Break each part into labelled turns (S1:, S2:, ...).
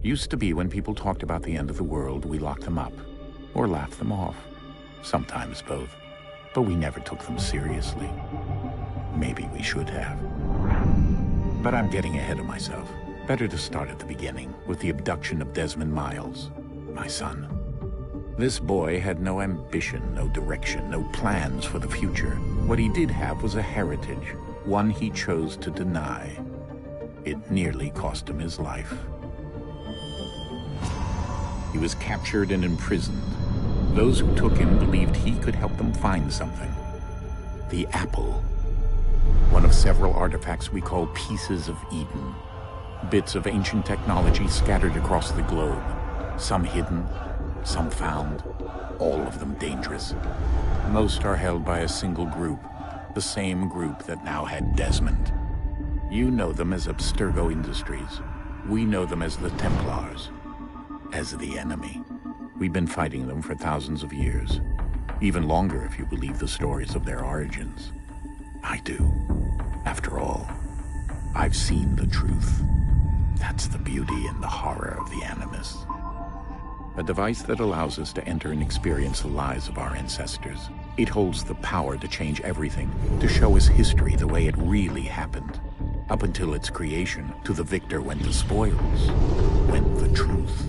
S1: Used to be when people talked about the end of the world, we locked them up, or laughed them off. Sometimes both. But we never took them seriously. Maybe we should have. But I'm getting ahead of myself. Better to start at the beginning, with the abduction of Desmond Miles, my son. This boy had no ambition, no direction, no plans for the future. What he did have was a heritage, one he chose to deny. It nearly cost him his life. He was captured and imprisoned. Those who took him believed he could help them find something. The apple. One of several artifacts we call pieces of Eden. Bits of ancient technology scattered across the globe. Some hidden, some found, all of them dangerous. Most are held by a single group, the same group that now had Desmond. You know them as Abstergo Industries. We know them as the Templars. As the enemy. We've been fighting them for thousands of years. Even longer if you believe the stories of their origins. I do. After all, I've seen the truth. That's the beauty and the horror of the Animus. A device that allows us to enter and experience the lives of our ancestors. It holds the power to change everything, to show us history the way it really happened. Up until its creation, to the victor went the spoils, went the truth.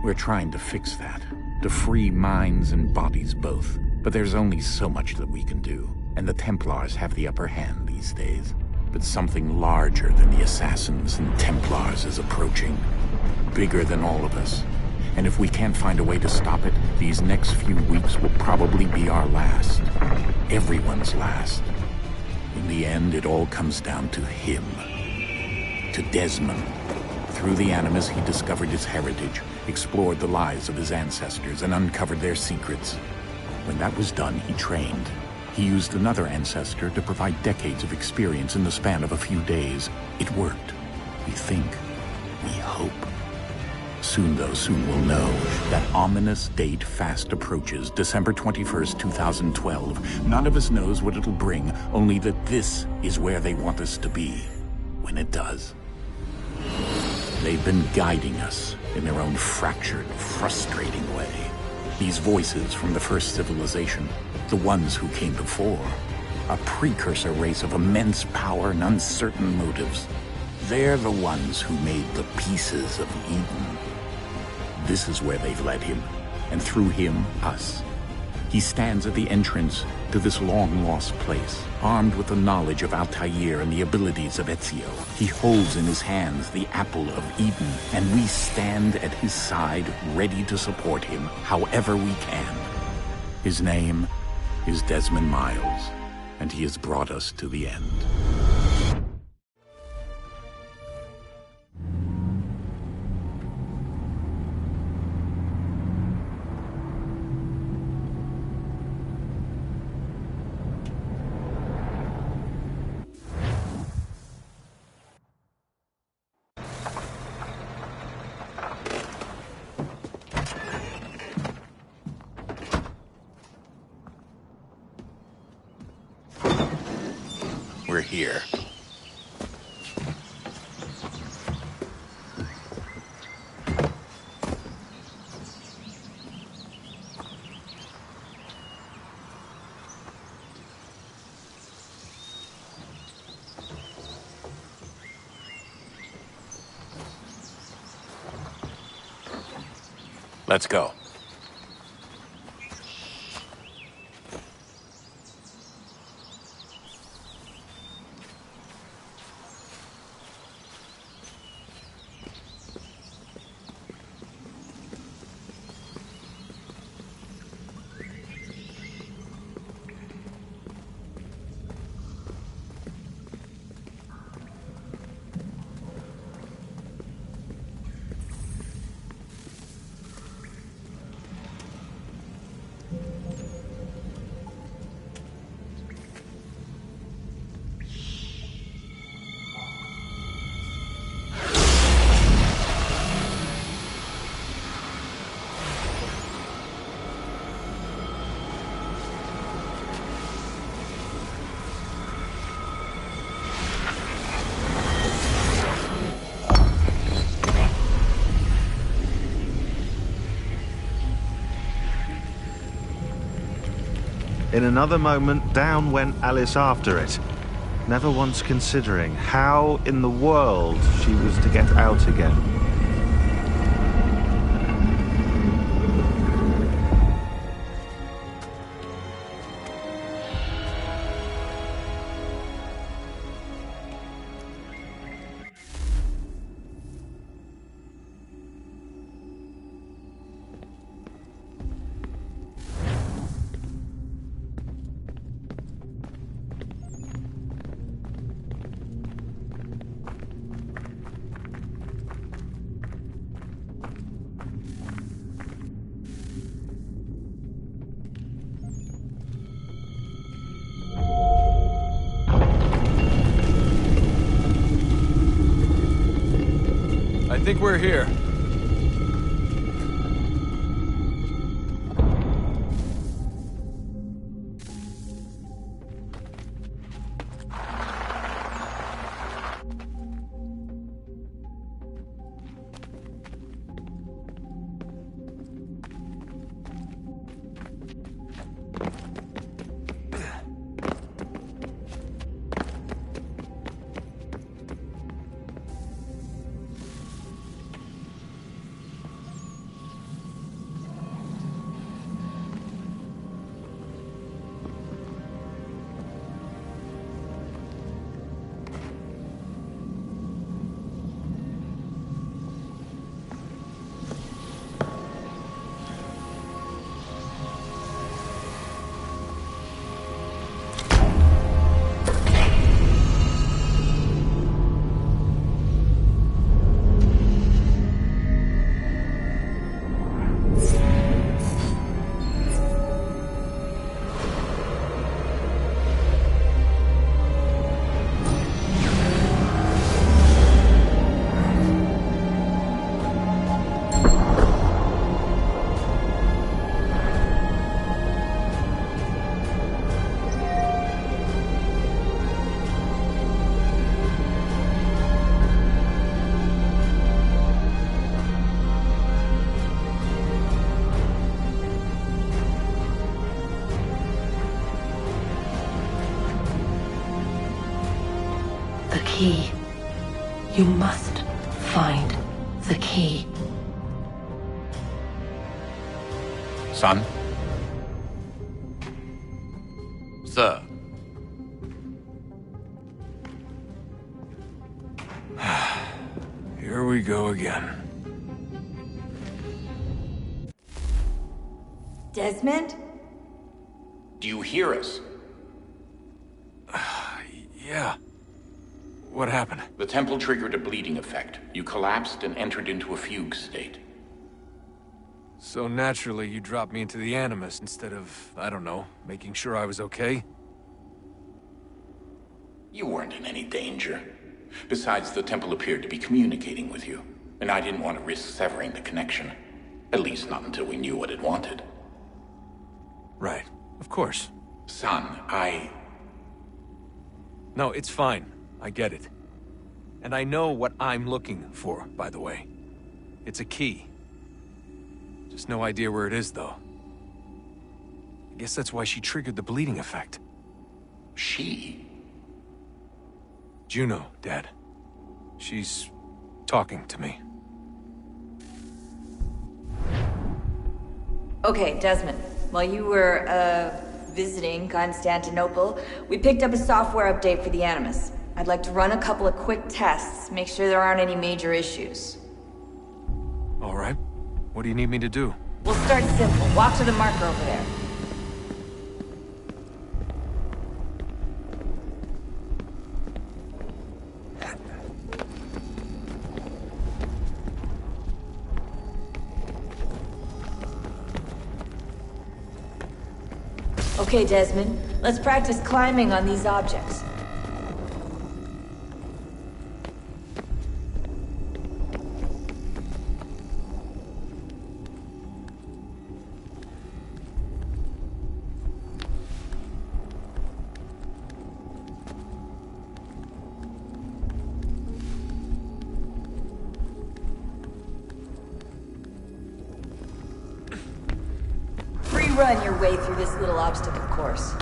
S1: We're trying to fix that, to free minds and bodies both. But there's only so much that we can do, and the Templars have the upper hand these days. But something larger than the Assassins and Templars is approaching, bigger than all of us. And if we can't find a way to stop it, these next few weeks will probably be our last. Everyone's last. In the end, it all comes down to him. To Desmond. Through the Animus, he discovered his heritage, explored the lives of his ancestors, and uncovered their secrets. When that was done, he trained. He used another ancestor to provide decades of experience in the span of a few days. It worked. We think. We hope. Soon, though, soon we'll know. That ominous date fast approaches, December 21st, 2012. None of us knows what it'll bring, only that this is where they want us to be, when it does. They've been guiding us in their own fractured, frustrating way. These voices from the first civilization, the ones who came before, a precursor race of immense power and uncertain motives. They're the ones who made the pieces of Eden. This is where they've led him, and through him, us. He stands at the entrance to this long-lost place, armed with the knowledge of Altair and the abilities of Ezio. He holds in his hands the apple of Eden, and we stand at his side, ready to support him however we can. His name is Desmond Miles, and he has brought us to the end. We're here. Let's go.
S2: In another moment, down went Alice after it, never once considering how in the world she was to get out again.
S3: I think we're here.
S4: The key. You must find the key.
S1: Son?
S3: Sir. Here we go again.
S5: Desmond?
S1: Do you hear us?
S3: Yeah. What happened?
S1: The temple triggered a bleeding effect. You collapsed and entered into a fugue state.
S3: So naturally, you dropped me into the Animus instead of, I don't know, making sure I was okay?
S1: You weren't in any danger. Besides, the temple appeared to be communicating with you, and I didn't want to risk severing the connection. At least not until we knew what it wanted.
S3: Right. Of course.
S1: Son,
S3: No, it's fine. I get it. And I know what I'm looking for, by the way. It's a key. Just no idea where it is, though. I guess that's why she triggered the bleeding effect.
S1: She?
S3: Juno, Dad. She's talking to me.
S5: Okay, Desmond. While you were, visiting Constantinople, we picked up a software update for the Animus. I'd like to run a couple of quick tests, make sure there aren't any major issues.
S3: All right. What do you need me to do?
S5: We'll start simple. Walk to the marker over there. Okay, Desmond. Let's practice climbing on these objects. Run your way through this little obstacle course.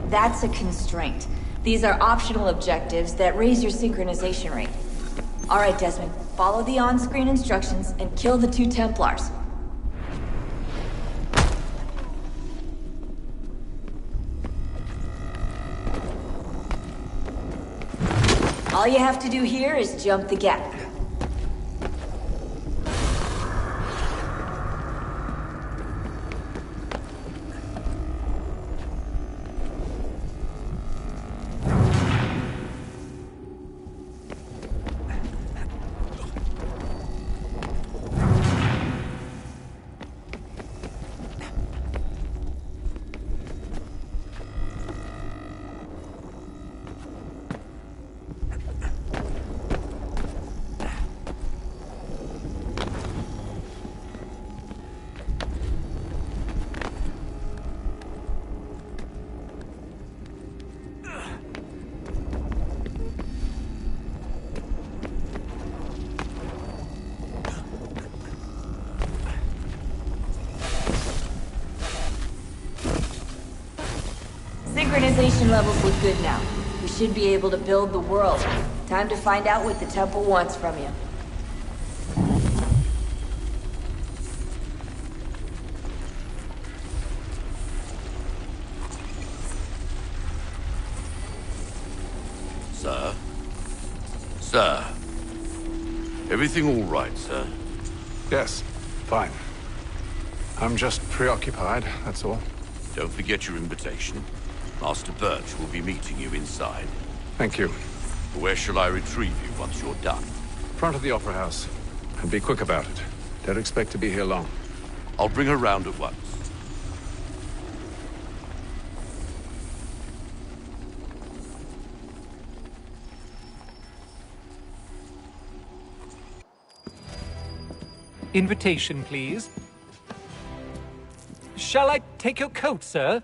S5: That's a constraint. These are optional objectives that raise your synchronization rate. All right, Desmond, follow the on-screen instructions and kill the 2 Templars. All you have to do here is jump the gap. Synchronization levels look good now. We should be able to build the world. Time to find out what the temple wants from you.
S6: Sir? Sir? Everything all right, sir?
S7: Yes, fine. I'm just preoccupied, that's all.
S6: Don't forget your invitation. Master Birch will be meeting you inside.
S7: Thank you.
S6: Where shall I retrieve you once you're done?
S7: Front of the Opera House. And be quick about it. Don't expect to be here long.
S6: I'll bring her round at once.
S8: Invitation, please. Shall I take your coat, sir?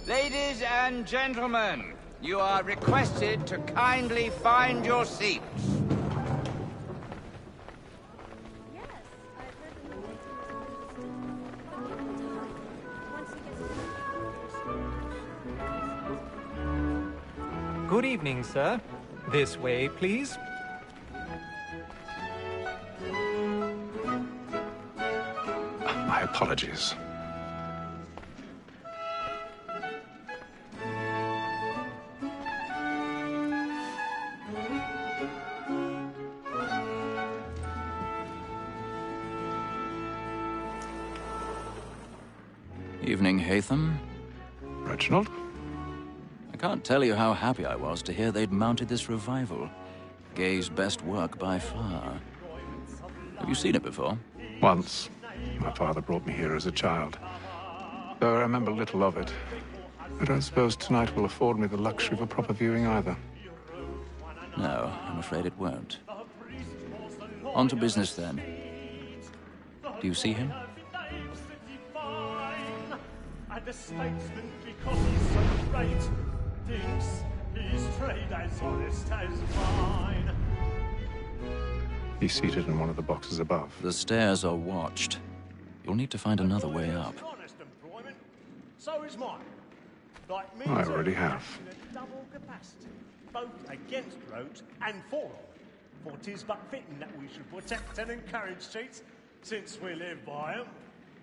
S9: Ladies and gentlemen, you are requested to kindly find your seats.
S8: Good evening, sir. This way, please.
S7: My apologies.
S10: Evening, Hatham.
S7: Reginald?
S10: I can't tell you how happy I was to hear they'd mounted this revival. Gay's best work by far. Have you seen it before?
S7: Once. My father brought me here as a child. Though I remember little of it. I don't suppose tonight will afford me the luxury of a proper viewing either.
S10: No, I'm afraid it won't. On to business, then. Do you see him?
S11: And the statesman, because he's so great, thinks His trade as honest as mine.
S7: He's seated in one of the boxes above.
S10: The stairs are watched. You'll need to find another way up.
S11: Honest employment. So is mine. Like me,
S7: I already have.
S11: in a double capacity, both against roads and for them. For 'tis but fitting that we should protect and encourage cheats, since we live by 'em.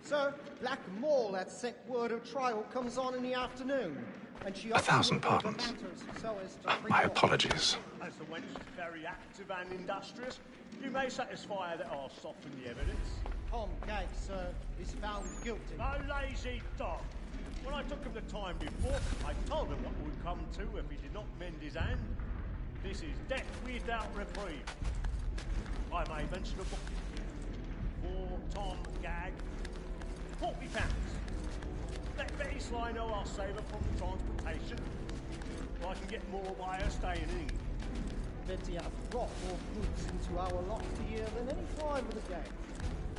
S12: Sir, Black Mall that sent word of trial comes on in the afternoon. And she
S7: 1,000 pardons. My apologies.
S11: As the wench is very active and industrious, you may satisfy her that I'll soften the evidence.
S12: Tom Gag, sir, is found guilty.
S11: A lazy dog. When I took him the time before, I told him what would come to if he did not mend his hand. This is death without reprieve. I may mention a book. For Tom Gag, £40. Let Betty Sly know I'll save her from transportation. Or I can get more by her staying in.
S12: Betty hath brought more goods into our lot a year than any time of the day.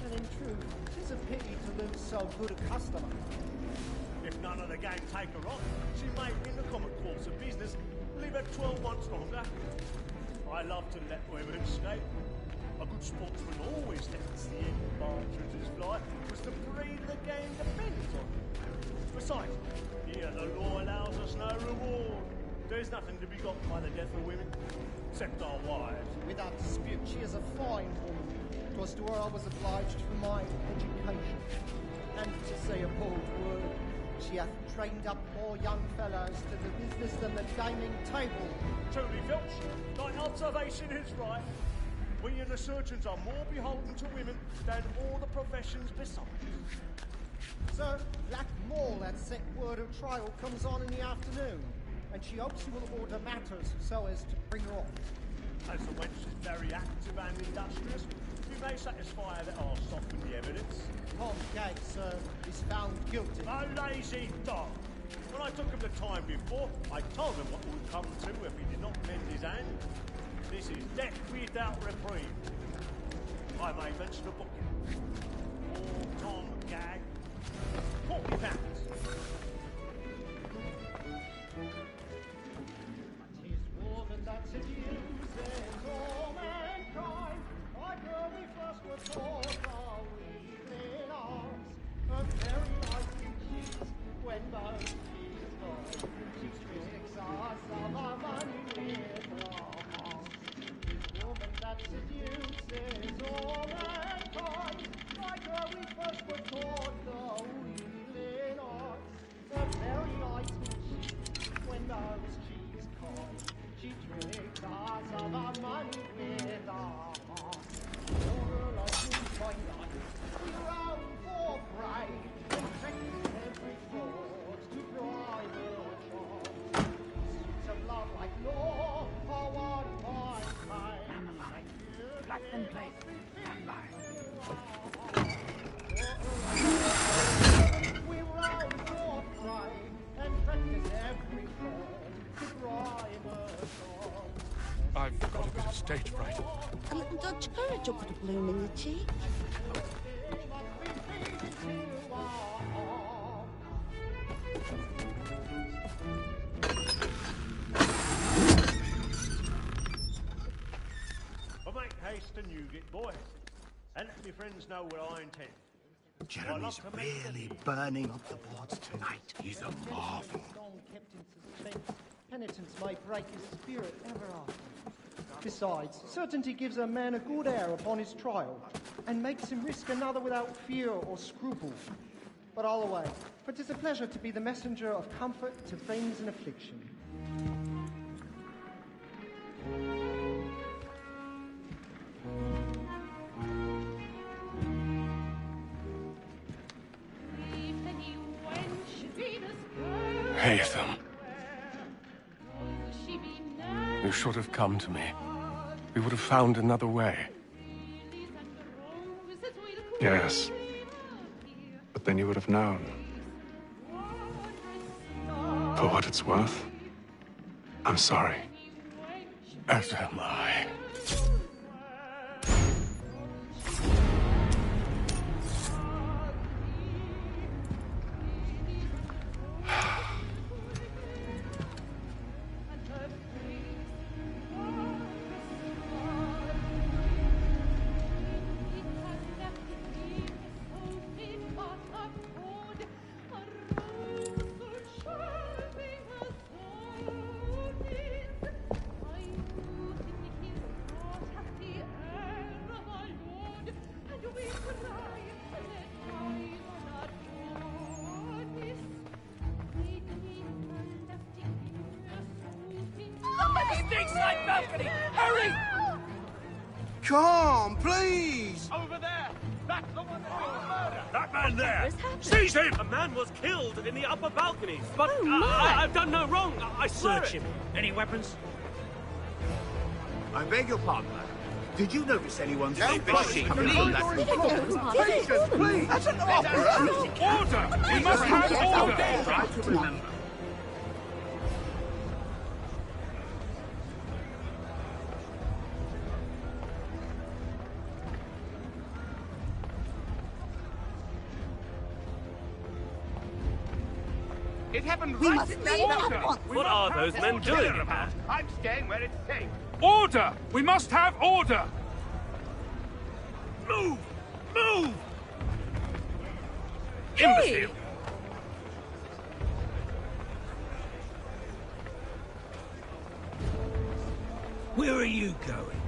S12: And in truth, 'tis a pity to lose so good a customer.
S11: If none of the gang take her on, she may, in the common course of business, leave her 12 months longer. I love to let women escape. A good sportsman always lets the end partridges fly, because the breed of the game depends on it. Besides, here the law allows us no reward. There's nothing to be got by the death of women, except our wives.
S12: Without dispute, she is a fine woman. 'Twas to her I was obliged for my education. And to say a bold word, she hath trained up more young fellows to the business than the gaming table.
S11: Truly, Filch, thy observation is right. We and the surgeons are more beholden to women than all the professions besides.
S12: Sir, Black Mall that sent word of trial comes on in the afternoon, and she hopes you will order matters so as to bring her off.
S11: As the wench is very active and industrious, you may satisfy her that I'll soften the evidence.
S12: Tom Gag, sir, is found guilty.
S11: A lazy dog. When I took him the time before, I told him what would come to if he did not mend his hand. This is death without reprieve. I may mention a book. For Tom Gag, £40.
S12: Tis woman that seduces all mankind. Like her we first were taught our weakling arms. A very light cheese when both she's gone. She tricks us of our money with her heart. Tis woman that seduces all mankind. Like her we first were taught our weakling arms. A very light cheese when both she's gone. She tricks us of our money with her heart. Over like we find life, we round for pride, infecting every thought to bribe her charm. Suits of love like law are one by mind.
S13: Let them play. Stand by.
S12: We round for pride, infecting every thought to bribe her charm.
S7: I've got a bit of stage fright.
S13: A little Dutch courage will put a bloom in your cheek.
S11: But make haste and you get boys, and let me friends know what I intend.
S14: Jeremy's really burning up the boards tonight. He's a marvel.
S12: Kept in suspense, penitence may break his spirit ever after. Besides, certainty gives a man a good air upon his trial, and makes him risk another without fear or scruple. But all away, for 'tis a pleasure to be the messenger of comfort to friends in affliction.
S7: Haytham. You should have come to me. We would have found another way. Yes. But then you would have known. For what it's worth, I'm sorry. As am I.
S15: Stateside balcony! Hurry!
S14: Come, please!
S11: Over there! That's the one that was murdered!
S16: That man there! Seize him!
S11: A man was killed in the upper balcony, but
S13: Oh, my.
S11: I've done no wrong. I swear
S16: Search
S11: it.
S16: him. Any weapons?
S14: I beg your pardon, madam. Did you notice anyone
S16: Don't
S14: suspicious
S16: push
S14: coming
S16: it,
S14: from that
S16: please.
S14: Jesus, please! That's an opera!
S16: Order! We must have order!
S14: Try to remember.
S9: It happened
S13: We
S9: right
S13: must
S9: in
S13: leave
S9: that
S13: at
S9: order.
S13: once.
S11: What are those men doing in there?
S9: I'm staying where it's safe.
S16: Order! We must have order! Move! Move!
S11: Imbecile!
S16: Where are you going?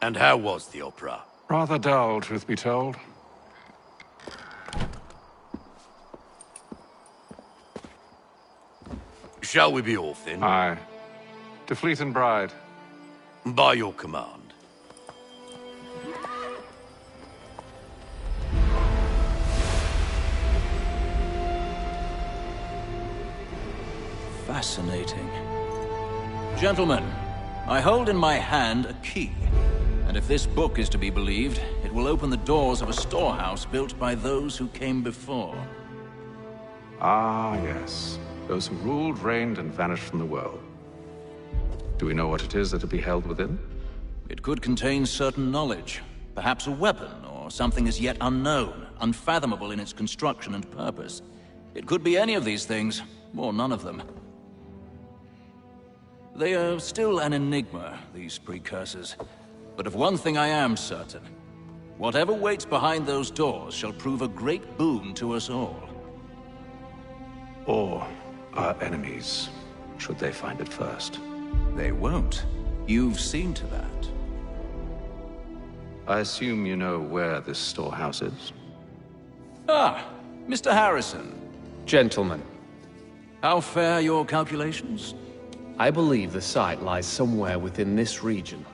S6: And how was the opera?
S7: Rather dull, truth be told.
S6: Shall we be off then?
S7: Aye. To Fleet and Bride.
S6: By your command.
S10: Fascinating. Gentlemen, I hold in my hand a key. And if this book is to be believed, it will open the doors of a storehouse built by those who came before.
S7: Ah, yes. Those who ruled, reigned, and vanished from the world. Do we know what it is that will be held within?
S10: It could contain certain knowledge. Perhaps a weapon, or something as yet unknown, unfathomable in its construction and purpose. It could be any of these things, or none of them. They are still an enigma, these precursors. But of one thing I am certain. Whatever waits behind those doors shall prove a great boon to us all.
S7: Or our enemies, should they find it first.
S10: They won't. You've seen to that.
S7: I assume you know where this storehouse is?
S10: Ah, Mr. Harrison.
S17: Gentlemen,
S10: How fare your calculations?
S17: I believe the site lies somewhere within this region.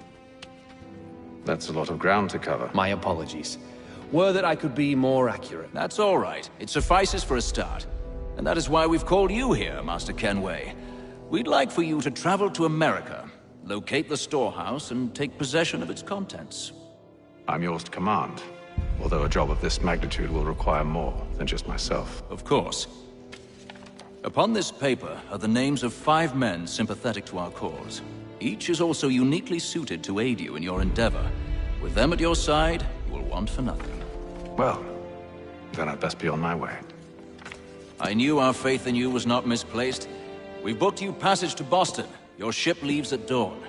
S7: That's a lot of ground to cover.
S17: My apologies. Were that I could be more accurate.
S10: That's all right. It suffices for a start. And that is why we've called you here, Master Kenway. We'd like for you to travel to America, locate the storehouse, and take possession of its contents.
S7: I'm yours to command, although a job of this magnitude will require more than just myself.
S10: Of course. Upon this paper are the names of 5 men sympathetic to our cause. Each is also uniquely suited to aid you in your endeavor. With them at your side, you will want for nothing.
S7: Well, then I'd best be on my way.
S10: I knew our faith in you was not misplaced. We've booked you passage to Boston. Your ship leaves at dawn.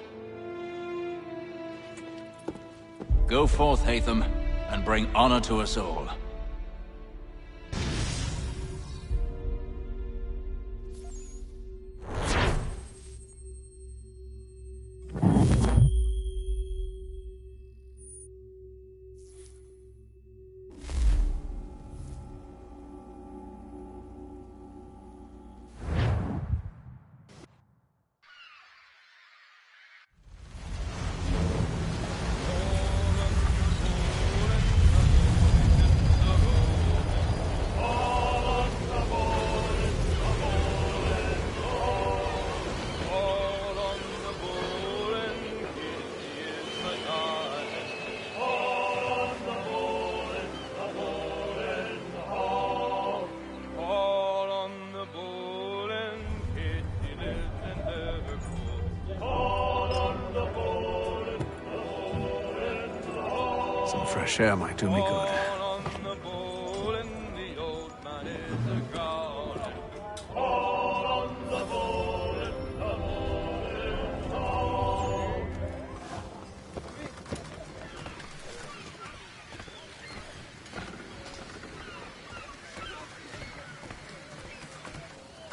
S10: Go forth, Hatham, and bring honor to us all.
S7: Some fresh air might do me good.
S11: Oh,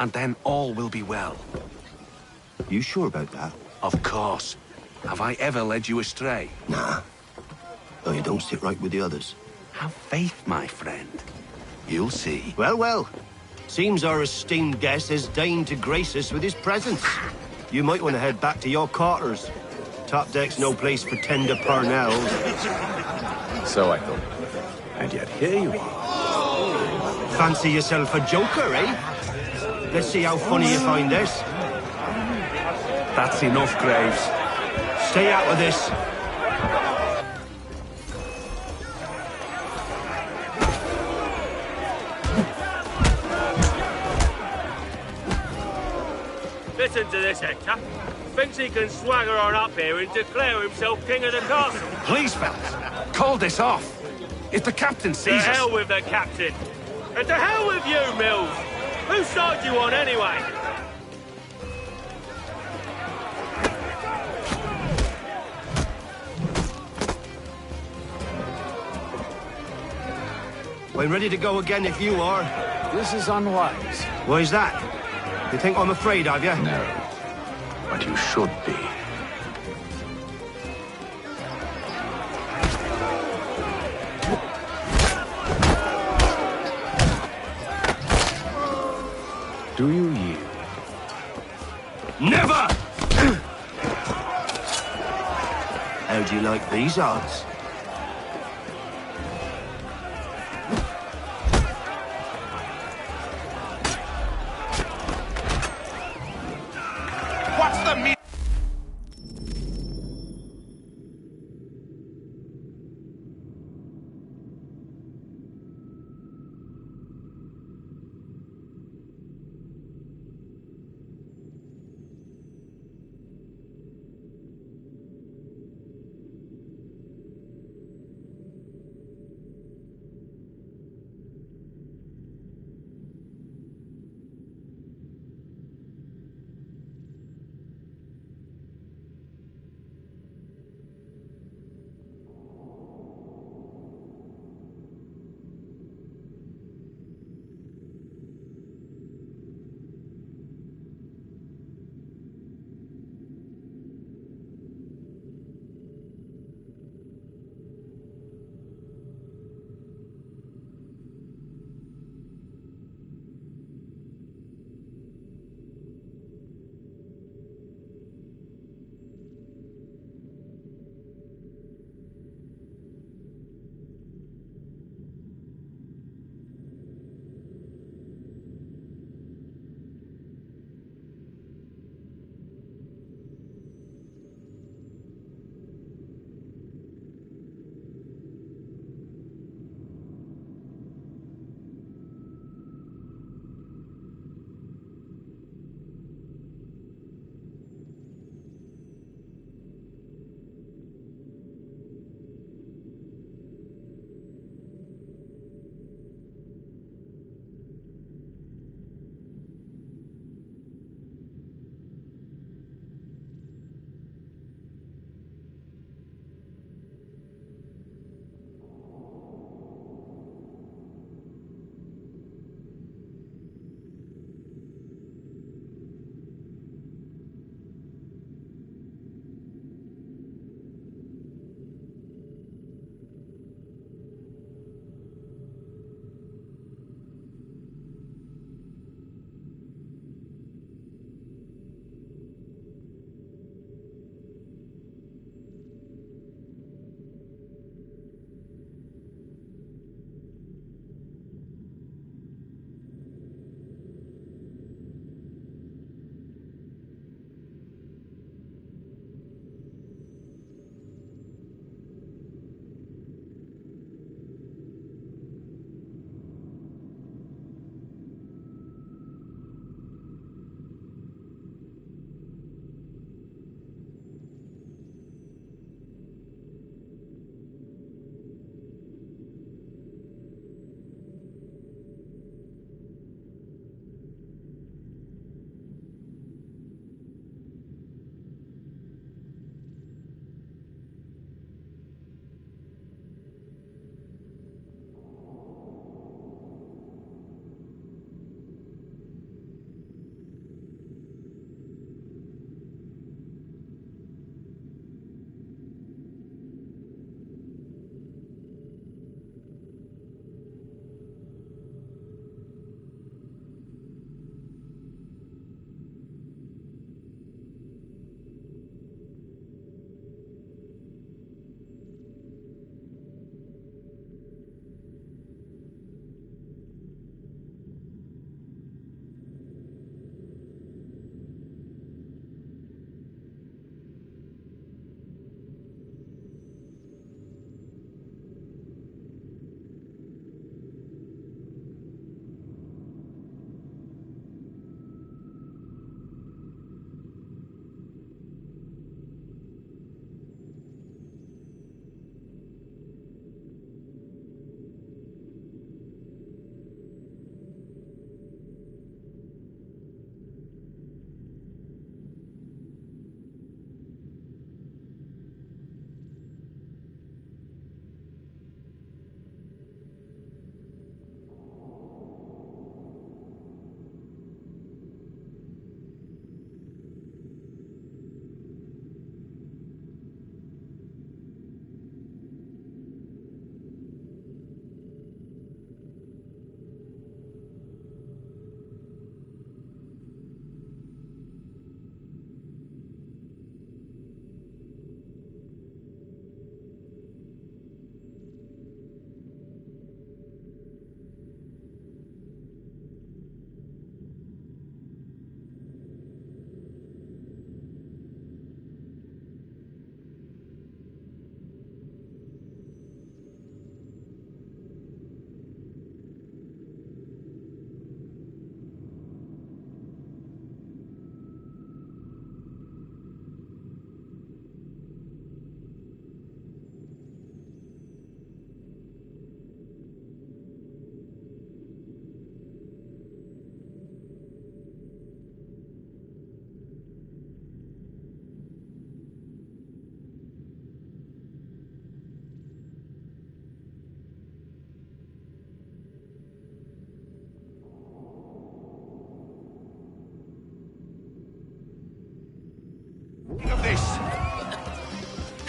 S18: and then all will be well.
S14: You sure about that?
S18: Of course. Have I ever led you astray?
S14: Nah. Oh, you don't sit right with the others.
S18: Have faith, my friend. You'll see.
S14: Well, well. Seems our esteemed guest has deigned to grace us with his presence. You might want to head back to your quarters. Top deck's no place for tender parnells.
S17: So I thought. And yet here you are.
S14: Fancy yourself a joker, eh? Let's see how funny you find this.
S18: That's enough, Graves.
S14: Stay out of this.
S11: Listen to this, Hector. Thinks he can swagger on up here and declare himself king of the castle.
S18: Please, fellas, call this off. If the captain sees us...
S11: To hell with the captain. And to hell with you, Mills. Whose side you on, anyway?
S14: I'm ready to go again if you are.
S17: This is unwise.
S14: Why's that? You think I'm afraid of you?
S17: No. But you should be. Do you yield?
S14: Never! How do you like these odds?
S18: What's the meaning?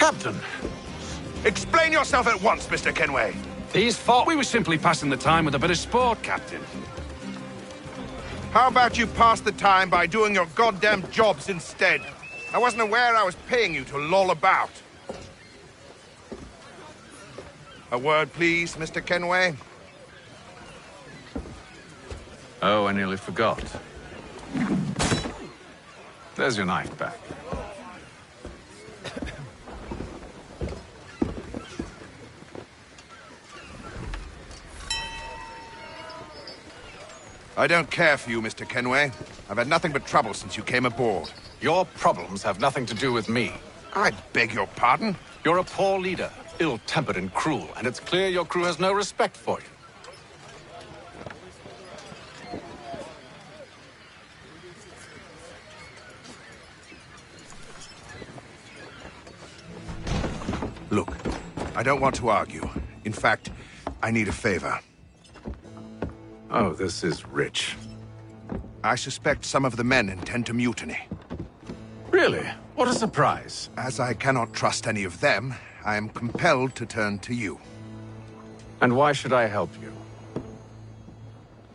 S18: Captain!
S6: Explain yourself at once, Mr. Kenway.
S18: He's thought we were simply passing the time with a bit of sport, Captain.
S6: How about you pass the time by doing your goddamn jobs instead? I wasn't aware I was paying you to loll about. A word, please, Mr. Kenway.
S7: Oh, I nearly forgot. There's your knife back.
S6: I don't care for you, Mr. Kenway. I've had nothing but trouble since you came aboard.
S7: Your problems have nothing to do with me.
S6: I beg your pardon?
S7: You're a poor leader, ill-tempered and cruel, and it's clear your crew has no respect for you.
S6: Look, I don't want to argue. In fact, I need a favor.
S7: Oh, this is rich.
S6: I suspect some of the men intend to mutiny.
S7: Really? What a surprise.
S6: As I cannot trust any of them, I am compelled to turn to you.
S7: And why should I help you?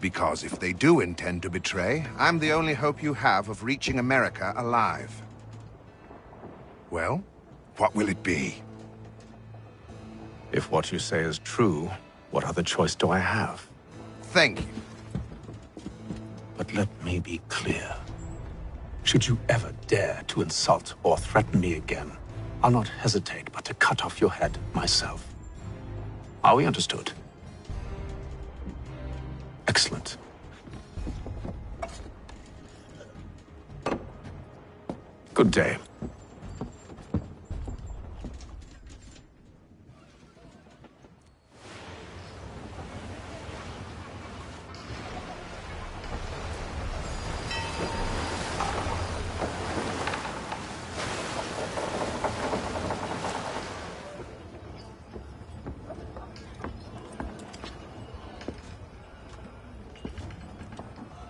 S6: Because if they do intend to betray, I'm the only hope you have of reaching America alive. Well, what will it be?
S7: If what you say is true, what other choice do I have?
S6: Thank you.
S7: But let me be clear. Should you ever dare to insult or threaten me again, I'll not hesitate but to cut off your head myself. Are we understood? Excellent. Good day.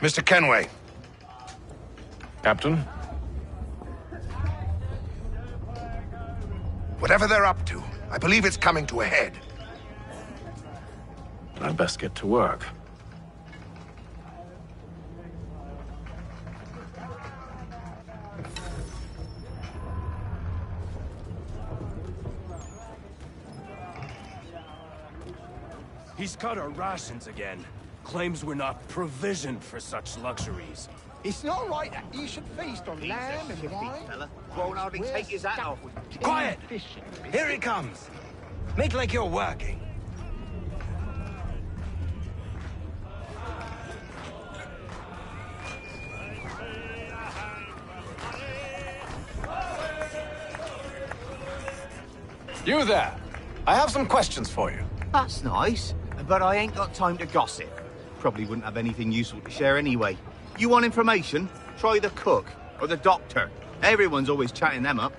S6: Mr. Kenway.
S7: Captain?
S6: Whatever they're up to, I believe it's coming to a head.
S7: I'd best get to work.
S19: He's cut our rations again. Claims we're not provisioned for such luxuries.
S20: It's not right that you should feast on lamb and wine.
S14: Won't hardly take his hat off.
S19: Quiet! Here he comes. Make like you're working.
S7: You there! I have some questions for you.
S21: That's nice, but I ain't got time to gossip. Probably wouldn't have anything useful to share anyway. You want information? Try the cook or the doctor. Everyone's always chatting them up.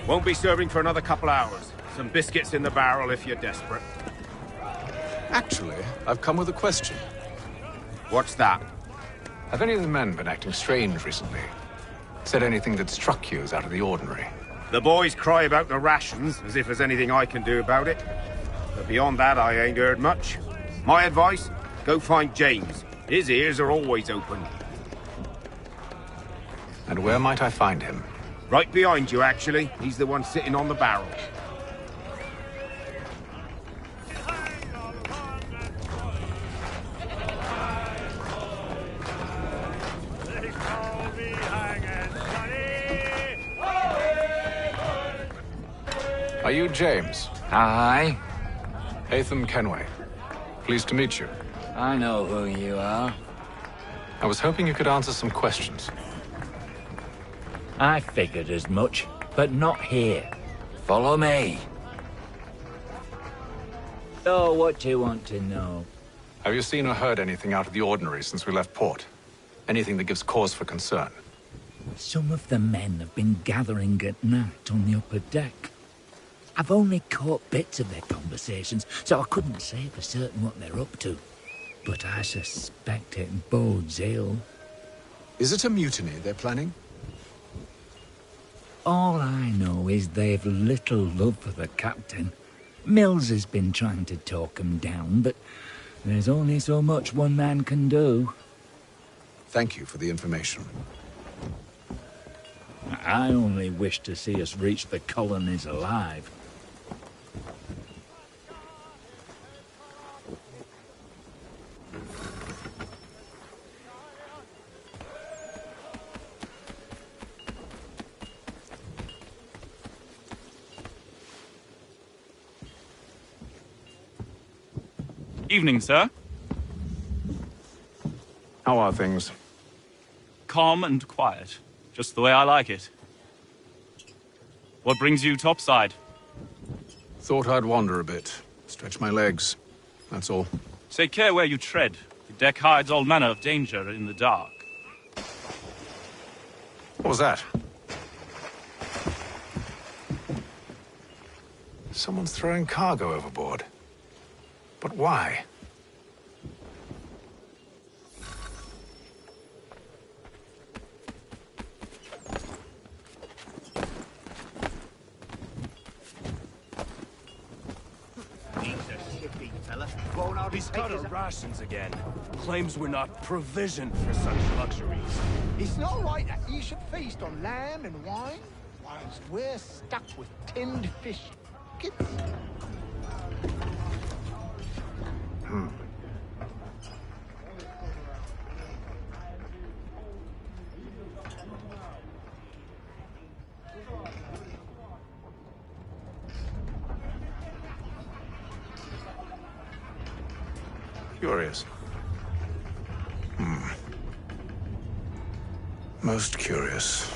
S9: Won't be serving for another couple hours. Some biscuits in the barrel if you're desperate.
S7: Actually, I've come with a question.
S9: What's that?
S7: Have any of the men been acting strange recently? Said anything that struck you as out of the ordinary?
S9: The boys cry about the rations, as if there's anything I can do about it. But beyond that, I ain't heard much. My advice? Go find James. His ears are always open.
S7: And where might I find him?
S9: Right behind you, actually. He's the one sitting on the barrel.
S7: Are you James?
S22: Aye.
S7: Atham Kenway. Pleased to meet you.
S22: I know who you are.
S7: I was hoping you could answer some questions.
S22: I figured as much, but not here. Follow me. So, what do you want to know?
S7: Have you seen or heard anything out of the ordinary since we left port? Anything that gives cause for concern?
S22: Some of the men have been gathering at night on the upper deck. I've only caught bits of their conversations, so I couldn't say for certain what they're up to. But I suspect it bodes ill.
S17: Is it a mutiny they're planning?
S22: All I know is they've little love for the captain. Mills has been trying to talk 'em down, but there's only so much one man can do.
S17: Thank you for the information.
S22: I only wish to see us reach the colonies alive.
S2: Evening, sir.
S17: How are things?
S2: Calm and quiet. Just the way I like it. What brings you topside?
S17: Thought I'd wander a bit. Stretch my legs. That's all.
S2: Take care where you tread. The deck hides all manner of danger in the dark.
S17: What was that? Someone's throwing cargo overboard. But why?
S19: He's cut our rations again. Claims we're not provisioned for such luxuries.
S20: It's not right that you should feast on lamb and wine, whilst we're stuck with tinned fish. Kids.
S17: Curious. Most curious.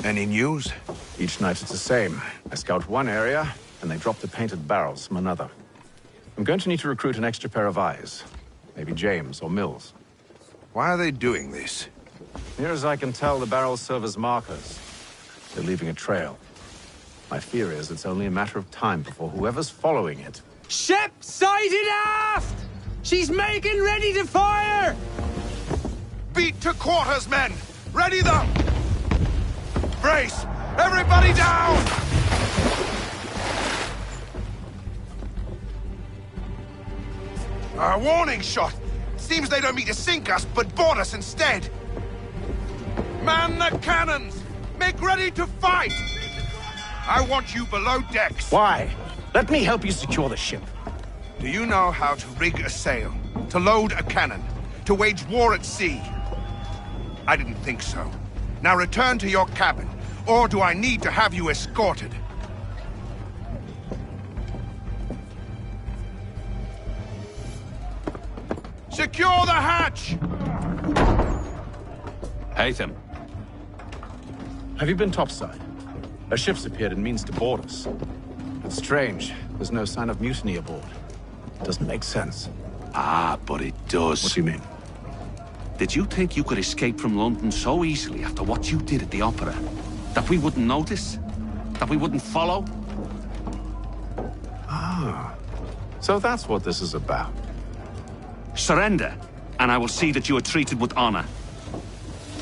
S6: Any news?
S17: Each night it's the same. I scout one area, and they drop the painted barrels from another. I'm going to need to recruit an extra pair of eyes. Maybe James or Mills.
S6: Why are they doing this?
S17: Near as I can tell, the barrels serve as markers. They're leaving a trail. My fear is it's only a matter of time before whoever's following it...
S4: Ship sighted aft! She's making ready to fire!
S6: Beat to quarters, men! Ready the... Brace! Everybody down! A warning shot! Seems they don't mean to sink us, but board us instead! Man the cannons! Make ready to fight! I want you below decks.
S7: Why? Let me help you secure the ship.
S6: Do you know how to rig a sail? To load a cannon? To wage war at sea? I didn't think so. Now return to your cabin, or do I need to have you escorted? Secure the hatch!
S17: Haytham. Have you been topside? A ship's appeared and means to board us. It's strange. There's no sign of mutiny aboard. Doesn't make sense.
S23: Ah, but it does.
S17: What do you mean?
S23: Did you think you could escape from London so easily after what you did at the opera? That we wouldn't notice? That we wouldn't follow?
S17: Ah. So that's what this is about.
S23: Surrender, and I will see that you are treated with honor.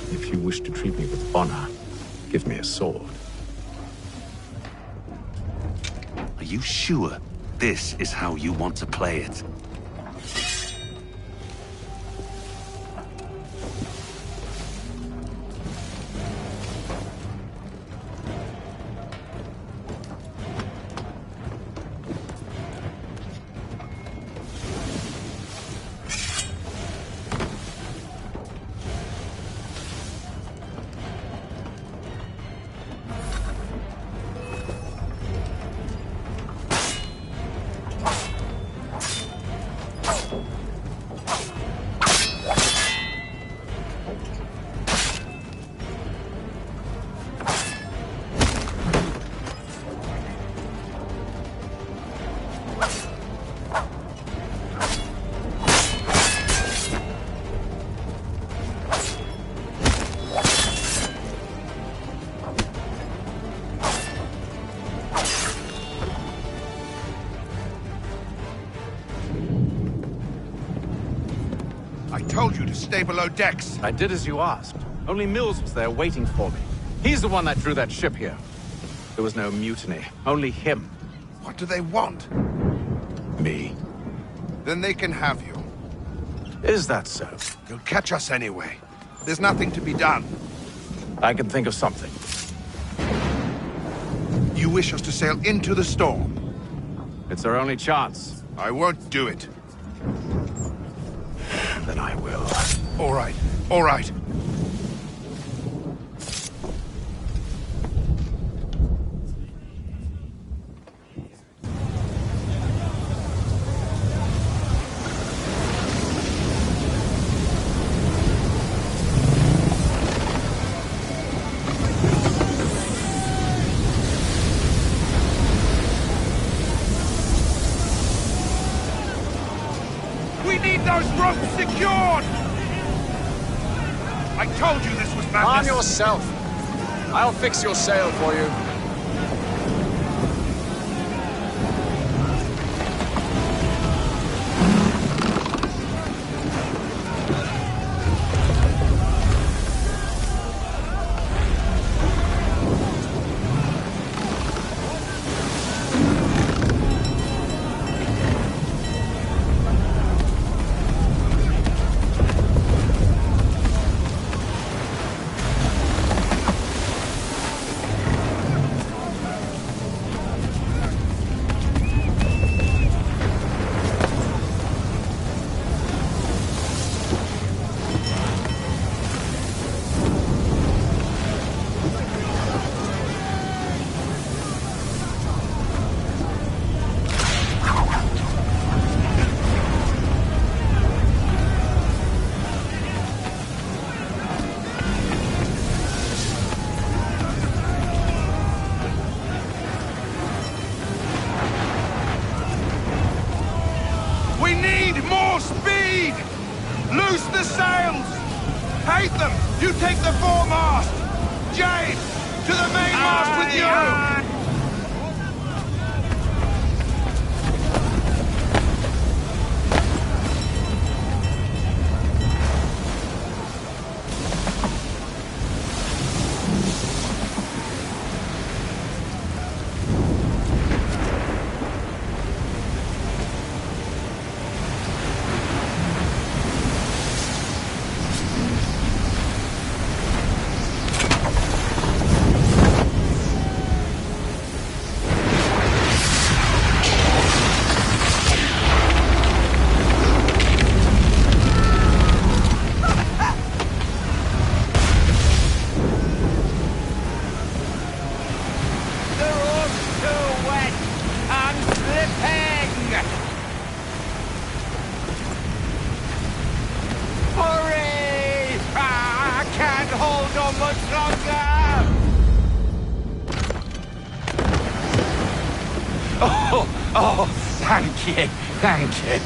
S17: If you wish to treat me with honor, give me a sword.
S23: Are you sure this is how you want to play it?
S6: told you to stay below decks.
S17: I did as you asked. Only Mills was there waiting for me. He's the one that drew that ship here. There was no mutiny, only him.
S6: What do they want?
S17: Me.
S6: Then they can have you.
S17: Is that so?
S6: You'll catch us anyway. There's nothing to be done.
S17: I can think of something.
S6: You wish us to sail into the storm?
S17: It's our only chance.
S6: I won't do it.
S17: Then I will.
S6: All right, all right. We need those ropes secured! I told you this was madness!
S1: Calm yourself. I'll fix your sail for you.
S6: We need more speed! Loose the sails! Hate them! You take the foremast! James! To the mainmast with you!
S18: Oh, thank you. Thank you.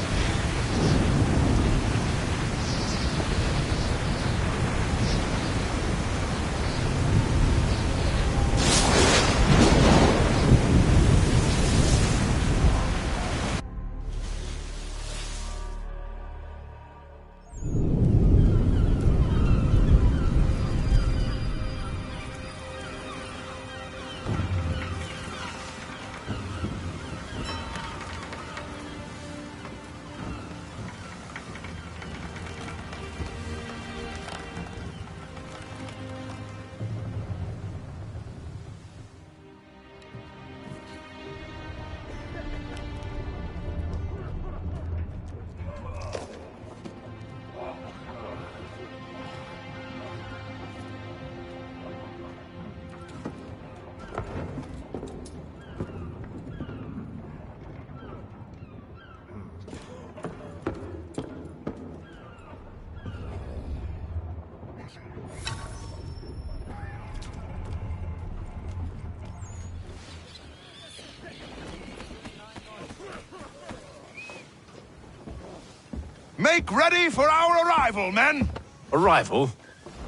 S6: Make ready for our arrival, men!
S17: Arrival?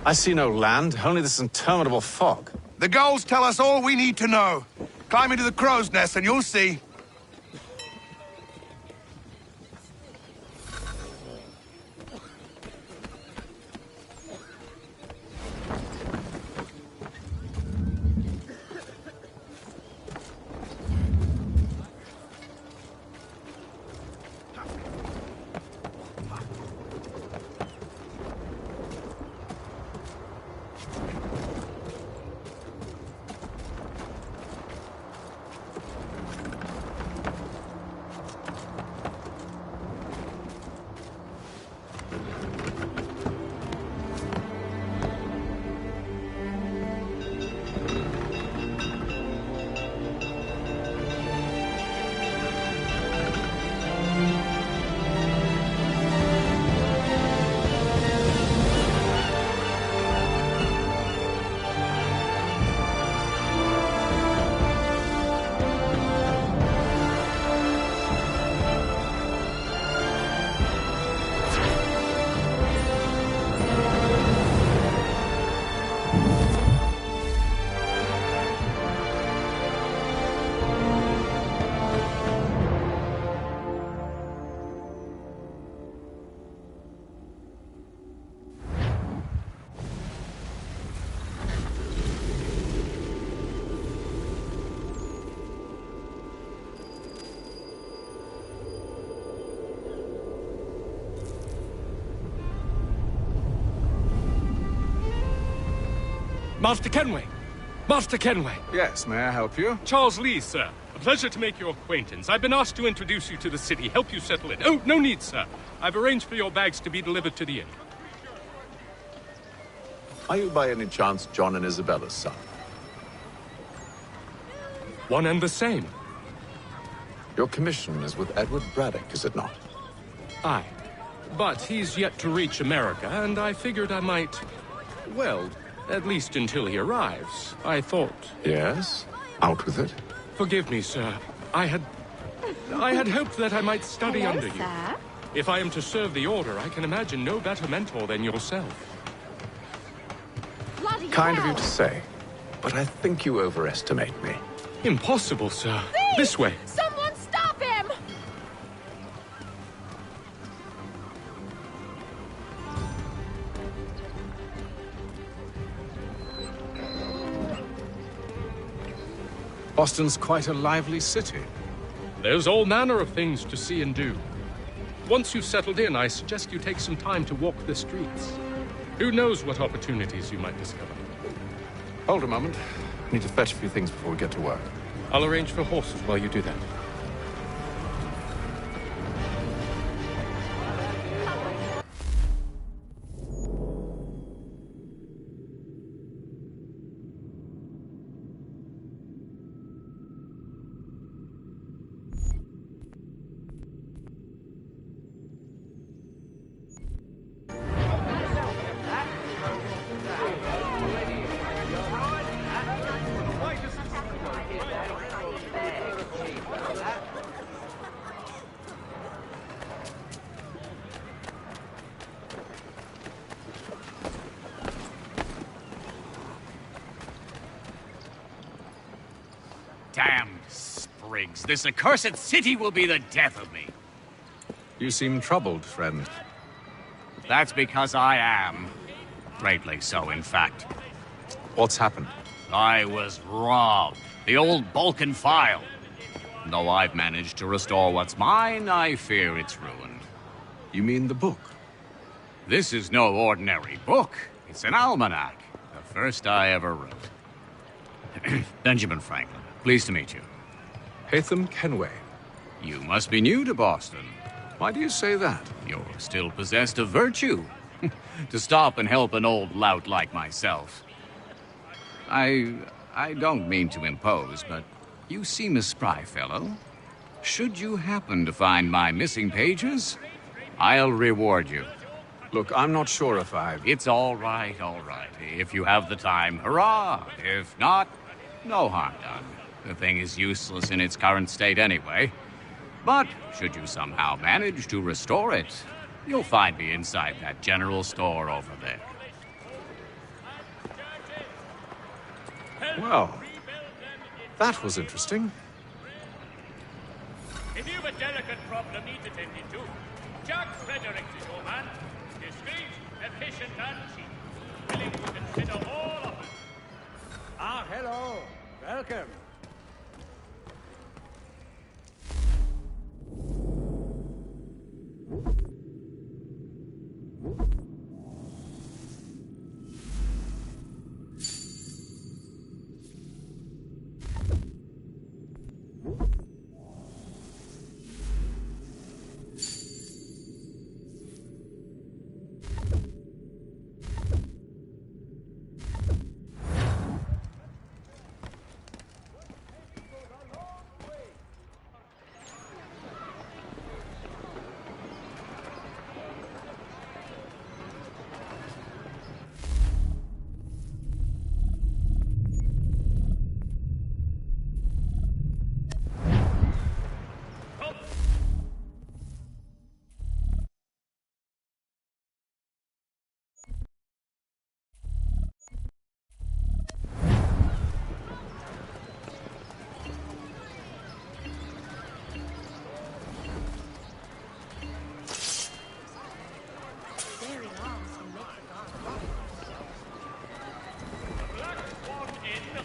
S17: I see no land, only this interminable fog.
S6: The gulls tell us all we need to know. Climb into the crow's nest and you'll see.
S3: Master Kenway! Master Kenway!
S17: Yes, may I help you?
S3: Charles Lee, sir. A pleasure to make your acquaintance. I've been asked to introduce you to the city, help you settle in. Oh, no need, sir. I've arranged for your bags to be delivered to the inn.
S7: Are you by any chance John and Isabella's son?
S3: One and the same.
S7: Your commission is with Edward Braddock, is it not?
S3: Aye. But he's yet to reach America, and I figured I might... Well, at least until he arrives, I thought...
S7: Yes? Out with it.
S3: Forgive me, sir. I had hoped that I might study under you.
S5: Sir?
S3: If I am to serve the Order, I can imagine no better mentor than yourself.
S5: Bloody
S7: Kind of
S5: hell.
S7: you to say, but I think you overestimate me.
S3: Impossible, sir.
S5: Thief!
S3: This way.
S5: Someone stop him!
S17: Boston's quite a lively city.
S3: There's all manner of things to see and do. Once you've settled in, I suggest you take some time to walk the streets. Who knows what opportunities you might discover.
S17: Hold a moment. I need to fetch a few things before we get to work.
S3: I'll arrange for horses while you do that.
S1: Damned sprigs. This accursed city will be the death of me.
S17: You seem troubled, friend.
S1: That's because I am. Greatly so, in fact.
S17: What's happened?
S1: I was robbed. The old Balkan file. Though I've managed to restore what's mine, I fear it's ruined.
S17: You mean the book?
S1: This is no ordinary book. It's an almanac. The first I ever wrote. Benjamin Franklin. Pleased to meet you.
S17: Haytham Kenway.
S1: You must be new to Boston.
S17: Why do you say that?
S1: You're still possessed of virtue. To stop and help an old lout like myself. I don't mean to impose, but you seem a spry fellow. Should you happen to find my missing pages, I'll reward you.
S17: Look, I'm not sure if
S1: It's all right, all right. If you have the time, hurrah! If not, no harm done. The thing is useless in its current state anyway. But should you somehow manage to restore it, you'll find me inside that general store over there.
S17: Well, that was interesting.
S11: If you've a delicate problem needs attending to, Jack Fredericks is your man. Discreet, efficient, and cheap. Willing to consider all offers.
S4: Ah, hello. Welcome.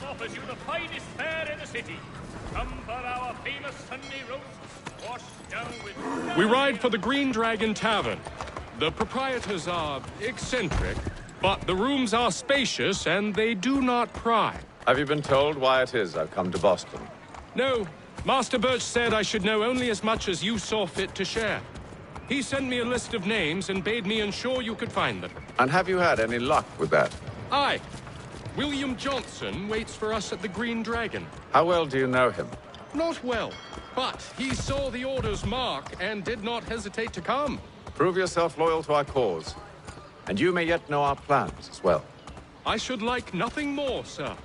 S11: Offers you the finest fare in the city. Come for our famous Sunday roast, washed down with...
S3: We ride for the Green Dragon Tavern. The proprietors are eccentric, But the rooms are spacious, and they do not pry.
S17: Have you been told why it is I've come to Boston?
S3: No. Master Birch said I should know only as much as you saw fit to share. He sent me a list of names and bade me ensure you could find them.
S17: And have you had any luck with that?
S3: Aye. William Johnson waits for us at the Green Dragon.
S17: How well do you know him?
S3: Not well, but he saw the Order's mark and did not hesitate to come.
S17: Prove yourself loyal to our cause, and you may yet know our plans as well.
S3: I should like nothing more, sir.